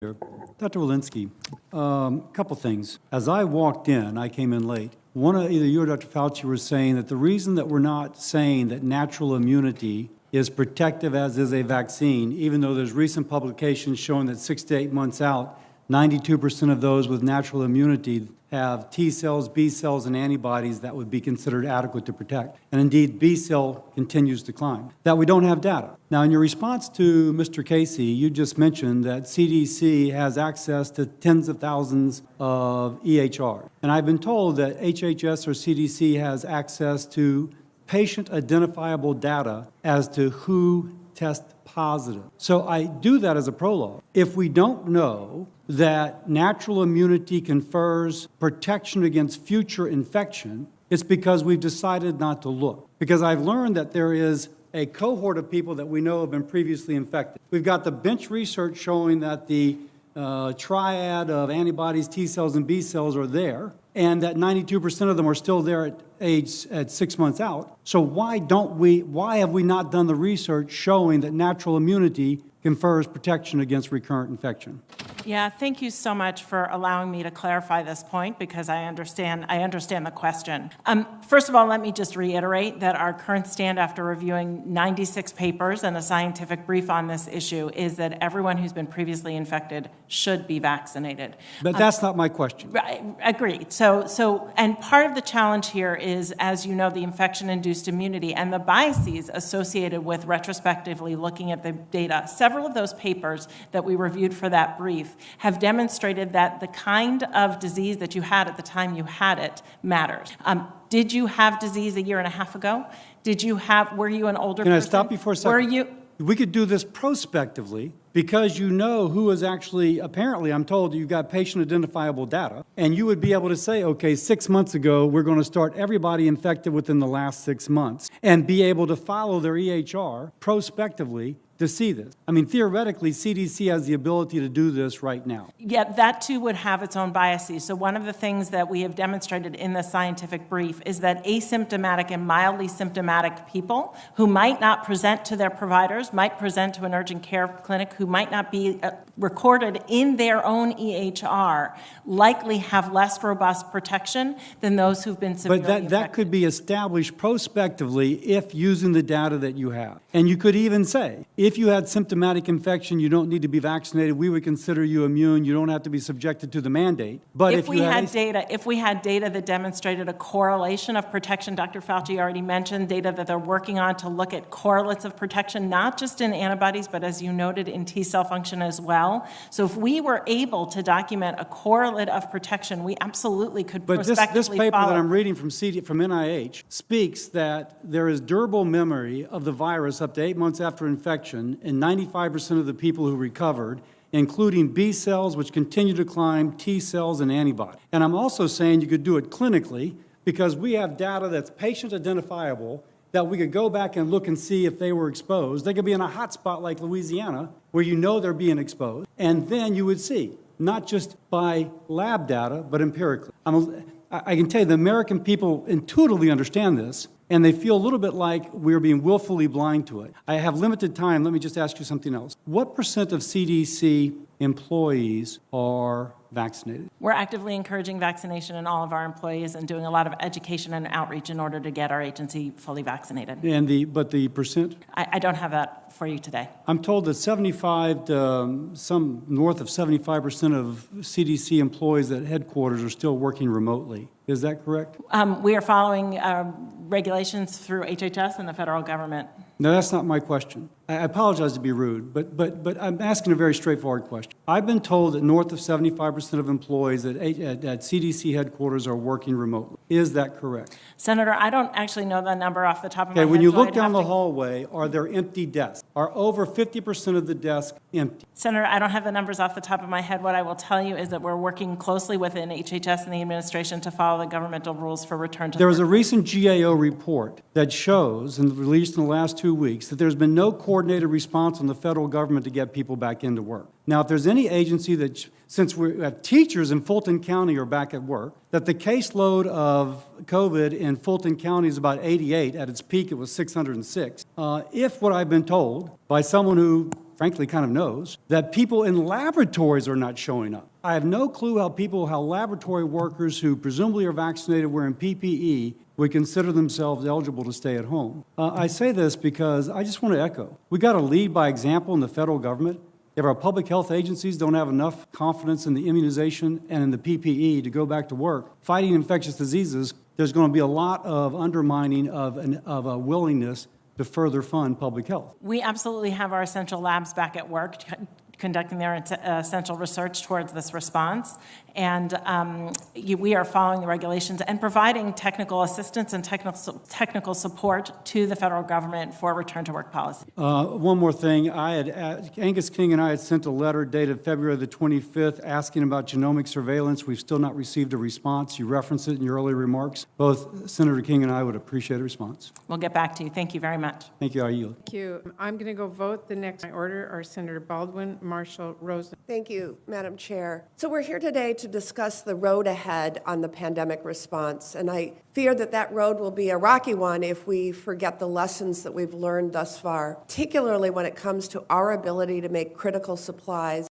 Dr. Walensky, couple things. As I walked in, I came in late. Either you or Dr. Fauci were saying that the reason that we're not saying that natural immunity is protective as is a vaccine, even though there's recent publications showing that 6 to 8 months out, 92% of those with natural immunity have T cells, B cells, and antibodies that would be considered adequate to protect. And indeed, B cell continues to climb. That we don't have data. Now, in your response to Mr. Casey, you just mentioned that CDC has access to tens of thousands of EHR. And I've been told that HHS or CDC has access to patient-identifiable data as to who tests positive. So I do that as a prologue. If we don't know that natural immunity confers protection against future infection, it's because we've decided not to look. Because I've learned that there is a cohort of people that we know have been previously infected. We've got the bench research showing that the triad of antibodies, T cells, and B cells are there, and that 92% of them are still there at 6 months out. So why have we not done the research showing that natural immunity confers protection against recurrent infection? Yeah, thank you so much for allowing me to clarify this point, because I understand the question. First of all, let me just reiterate that our current stand after reviewing 96 papers and a scientific brief on this issue is that everyone who's been previously infected should be vaccinated. But that's not my question. Right, agreed. And part of the challenge here is, as you know, the infection-induced immunity and the biases associated with retrospectively looking at the data. Several of those papers that we reviewed for that brief have demonstrated that the kind of disease that you had at the time you had it matters. Did you have disease a year and a half ago? Were you an older person? Can I stop you for a second? We could do this prospectively, because you know who is actually, apparently I'm told you've got patient identifiable data, and you would be able to say, okay, 6 months ago, we're going to start everybody infected within the last 6 months, and be able to follow their EHR prospectively to see this. I mean, theoretically, CDC has the ability to do this right now. Yeah, that too would have its own biases. So one of the things that we have demonstrated in the scientific brief is that asymptomatic and mildly symptomatic people who might not present to their providers, might present to an urgent care clinic, who might not be recorded in their own EHR, likely have less robust protection than those who've been severely infected. But that could be established prospectively if using the data that you have. And you could even say, if you had symptomatic infection, you don't need to be vaccinated. We would consider you immune. You don't have to be subjected to the mandate. But if we had data that demonstrated a correlation of protection, Dr. Fauci already mentioned data that they're working on to look at correlates of protection, not just in antibodies, but as you noted, in T cell function as well. So if we were able to document a correlate of protection, we absolutely could prospectively But this paper follow. that I'm reading from NIH speaks that there is durable memory of the virus up to 8 months after infection in 95% of the people who recovered, including B cells, which continue to climb, T cells, and antibodies. And I'm also saying you could do it clinically, because we have data that's patient identifiable that we could go back and look and see if they were exposed. They could be in a hot spot like Louisiana, where you know they're being exposed, and then you would see, not just by lab data, but empirically. I can tell you the American people intuitively understand this, and they feel a little bit like we're being willfully blind to it. I have limited time. Let me just ask you something else. What % of CDC employees are vaccinated? We're actively encouraging vaccination in all of our employees and doing a lot of education and outreach in order to get our agency fully vaccinated. But the percent? I don't have that for you today. I'm told that some north of 75% of CDC employees at headquarters are still working remotely. Is that correct? We are following regulations through HHS and the federal government. No, that's not my question. I apologize to be rude, but I'm asking a very straightforward question. I've been told that north of 75% of employees at CDC headquarters are working remotely. Is that correct? Senator, I don't actually know the number off the top of my head. Okay, when you look down the hallway, are there empty desks? Are over 50% of the desks empty? Senator, I don't have the numbers off the top of my head. What I will tell you is that we're working closely within HHS and the administration to follow the governmental rules for return to the There was a recent GAO report that shows, and released in the last 2 weeks, that there's been no coordinated response from the federal government to get people back into work. Now, if there's any agency that, since we have teachers in Fulton County are back at work, that the caseload of COVID in Fulton County is about 88. At its peak, it was 606. If what I've been told by someone who frankly kind of knows, that people in laboratories are not showing up. I have no clue how laboratory workers who presumably are vaccinated wearing PPE would consider themselves eligible to stay at home. I say this because I just want to echo. We got to lead by example in the federal government. If our public health agencies don't have enough confidence in the immunization and in the PPE to go back to work fighting infectious diseases, there's going to be a lot of undermining of a willingness to further fund public health. We absolutely have our essential labs back at work conducting their essential research towards this response. And we are following the regulations and providing technical assistance and technical support to the federal government for return to work policy. One more thing. Angus King and I had sent a letter dated February the 25th asking about genomic surveillance. We've still not received a response. You referenced it in your earlier remarks. Both Senator King and I would appreciate a response. We'll get back to you. Thank you very much. Thank you. I yield. Thank you. I'm going to go vote. The next in order are Senator Baldwin, Marshall, Rosen. Thank you, Madam Chair. So we're here today to discuss the road ahead on the pandemic response, and I fear that that road will be a rocky one if we forget the lessons that we've learned thus far, particularly when it comes to our ability to make critical supplies